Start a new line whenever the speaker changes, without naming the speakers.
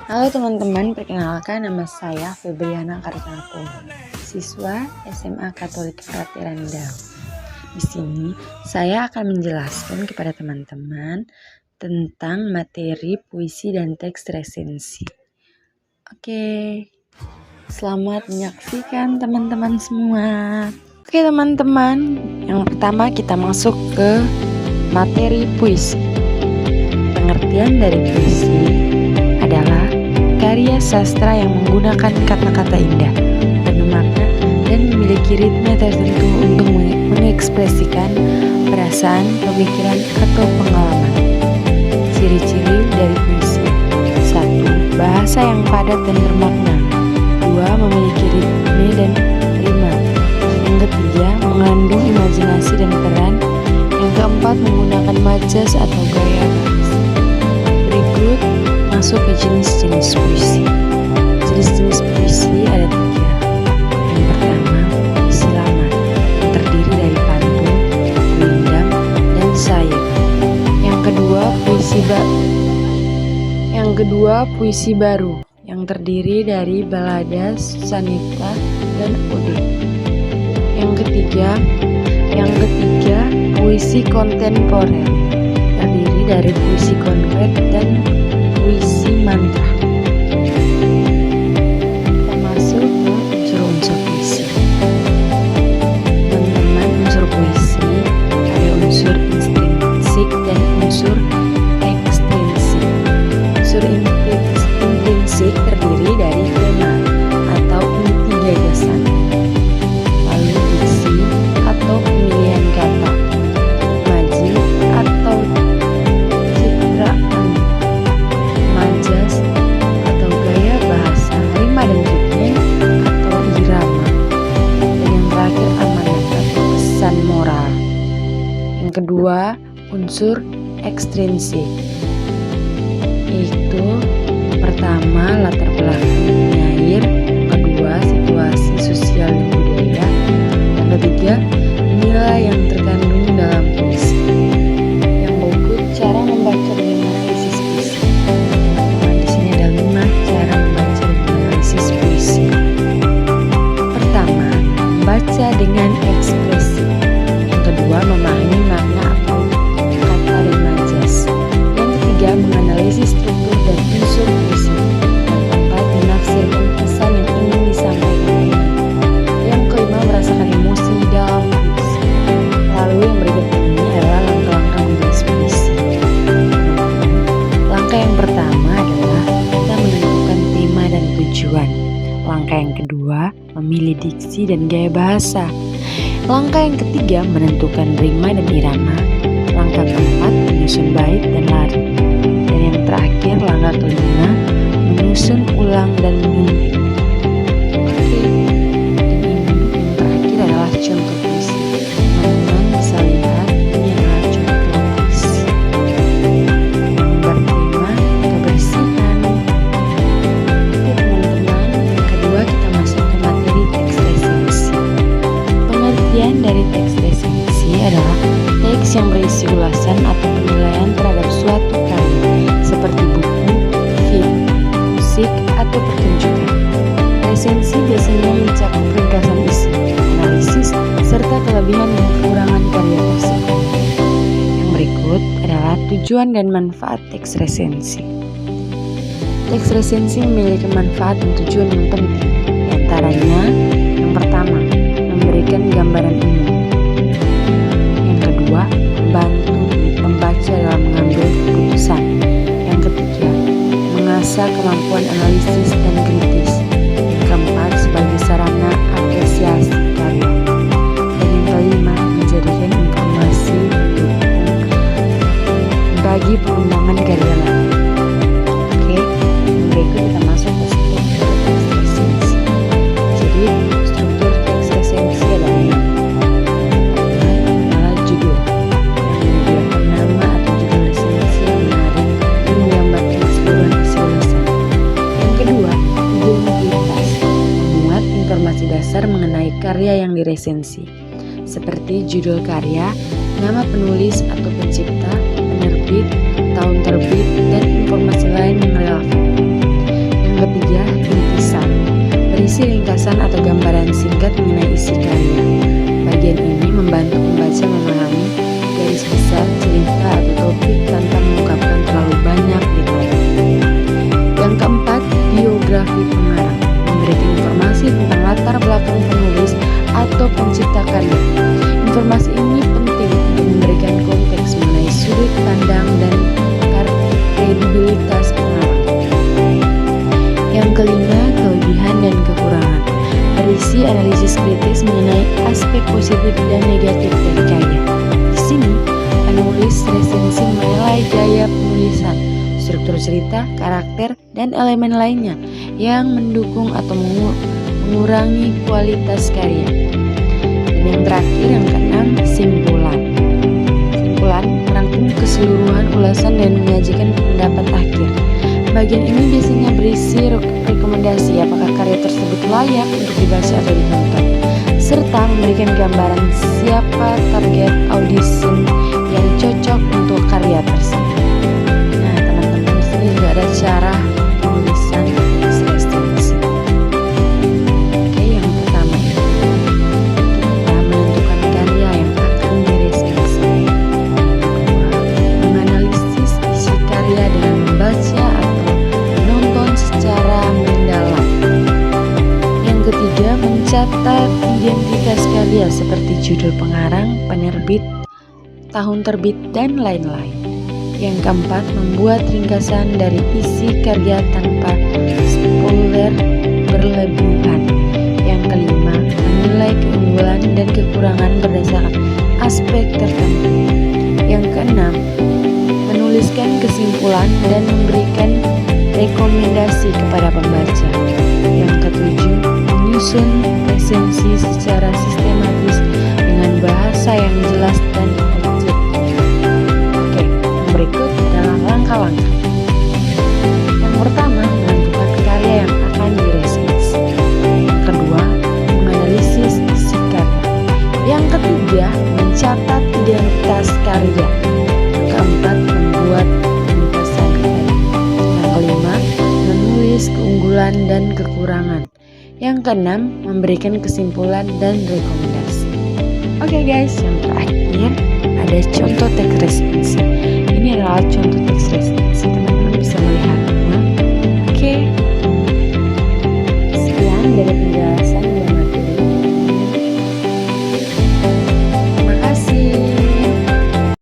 Halo teman-teman, perkenalkan nama saya Febriana Kartanapung, siswa SMA Katolik Frater Randau. Di sini saya akan menjelaskan kepada teman-teman tentang materi puisi dan teks resensi. Oke, selamat menyaksikan teman-teman semua. Oke teman-teman, yang pertama kita masuk ke materi puisi. Pengertian dari puisi adalah karya sastra yang menggunakan kata-kata indah, penuh makna, dan memiliki ritme tertentu untuk mengekspresikan perasaan, pemikiran, atau pengalaman. Ciri-ciri dari puisi: 1. Bahasa yang padat dan bermakna. 2. Memiliki ritme dan rima. Yang ketiga, mengandung imajinasi dan peran. Yang keempat, menggunakan majas atau gaya bahasa. Berikut masuk ke jenis-jenis puisi. Jenis-jenis puisi ada 3. Yang pertama, puisi lama, yang terdiri dari pantun, kuindam, dan syair. Yang kedua, puisi baru, yang terdiri dari balada, soneta, dan ode. Yang ketiga, puisi kontemporer, terdiri dari puisi konkret dan puisi mantra. Kita masuk ke unsur-unsur puisi. Teman-teman, unsur puisi ada unsur intrinsik dan unsur ekstrinsik. Unsur intrinsik terdiri dari tema atau inti gagasan, lalu diksi atau pemilihan kata, imaji atau citraan, majas atau gaya bahasa, rima dan ritme atau irama, dan yang terakhir amanat atau pesan moral. Yang kedua, unsur ekstrinsik, yaitu pertama latar belakang penyair, kedua situasi sosial dan budaya, yang ketiga nilai yang terkandung dalam puisi. Yang berikut cara membaca dan menganalisis puisi. Nah, di sini ada 5 cara membaca dan menganalisis puisi. Pertama, membaca dengan ekspresi. Yang kedua, memahami makna atau kata dan majas. Yang ketiga, menganalisis struktur dan unsur puisi. Yang keempat, menafsirkan pesan yang ingin disampaikan. Yang kelima, merasakan emosi dalam puisi. Lalu yang berikut ini adalah langkah-langkah menulis puisi. Langkah yang pertama adalah kita menentukan tema dan tujuan. Langkah yang kedua, memilih diksi dan gaya bahasa. Langkah yang ketiga, menentukan rima dan irama. Langkah keempat, menyusun bait dan larik. Dan yang terakhir, langkah kelima, menyusun ulang dan menyunting. Oke, dan ini yang terakhir adalah contoh puisi. Teman-teman bisa lihat, ini adalah contoh puisi yang bertema kebersihan. Oke teman-teman, yang kedua kita masuk ke materi teks resensi. Pengertian dari teks resensi adalah teks yang berisi ulasan atau penilaian terhadap suatu karya, seperti buku, film, musik, atau pertunjukan. Resensi biasanya mencakup ringkasan isi, analisis, serta kelebihan dan kekurangan karya tersebut. Yang berikut adalah tujuan dan manfaat teks resensi. Teks resensi memiliki manfaat dan tujuan yang penting. Di antaranya, yang pertama, memberikan gambaran umum. Yang kedua, membantu pembaca dalam mengambil keputusan. Yang ketiga, mengasah kemampuan analisis dan kritis. Yang keempat, sebagai sarana apresiasi karya. Dan yang kelima, menjadikan informasi pendukung bagi pengembangan karya lain. Oke, yang berikut kita masuk ke struktur teks resensi. Jadi, struktur teks resensi adalah ini. Pertama adalah judul, yang menyediakan nama atau judul resensi yang menarik dan menggambarkan keseluruhan isi ulasan. Yang kedua, identitas, memuat informasi dasar mengenai karya yang diresensi, seperti judul karya, nama penulis atau pencipta, penerbit, tahun terbit, dan informasi lain yang relevan. singkat mengenai isi karya. Bagian ini membantu pembaca memahami garis besar cerita atau topik tanpa mengungkapkan terlalu banyak detail. Yang keempat, biografi pengarang, memberikan informasi tentang latar belakang penulis atau pencipta karya. Informasi ini penting untuk memberikan konteks mengenai sudut pandang dan kredibilitas pengarang. Yang kelima, kelebihan dan kekurangan, berisi analisis kritis mengenai aspek positif dan negatif dari karya. Di sini, penulis resensi menilai gaya penulisan, struktur cerita, karakter, dan elemen lainnya yang mendukung atau mengurangi kualitas karya. Dan yang terakhir, yang keenam, simpulan. Simpulan merangkum keseluruhan ulasan dan menyajikan pendapat akhir. Bagian ini biasanya berisi rekomendasi apakah karya tersebut layak untuk dibaca atau ditonton, serta memberikan gambaran siapa target audiens yang cocok untuk karya tersebut. Nah, teman-teman, di sini juga ada cara penulisan resensi. Oke, yang pertama itu kita menentukan karya yang akan diresensi. Kedua, menganalisis isi karya dengan membaca atau menonton secara mendalam. Yang ketiga, mencatat identitas karya seperti judul pengarang, penerbit, tahun terbit, dan lain-lain. Yang keempat, membuat ringkasan dari isi karya tanpa spoiler berlebihan. Yang kelima, menilai keunggulan dan kekurangan berdasarkan aspek tertentu. Yang keenam, menuliskan kesimpulan dan memberikan rekomendasi kepada pembaca. Yang ketujuh, menyusun resensi secara sistematis dengan bahasa yang jelas dan objektif. Oke, yang berikut adalah langkah-langkah. Yang pertama, menentukan karya yang akan diresensi. Yang kedua, menganalisis isi karya. Yang ketiga, mencatat identitas karya. Yang keempat, membuat ringkasan karya. Yang kelima, menulis keunggulan dan kekurangan. Yang keenam, memberikan kesimpulan dan rekomendasi. Oke guys, yang terakhir ada contoh teks resensi. Ini adalah contoh teks resensi.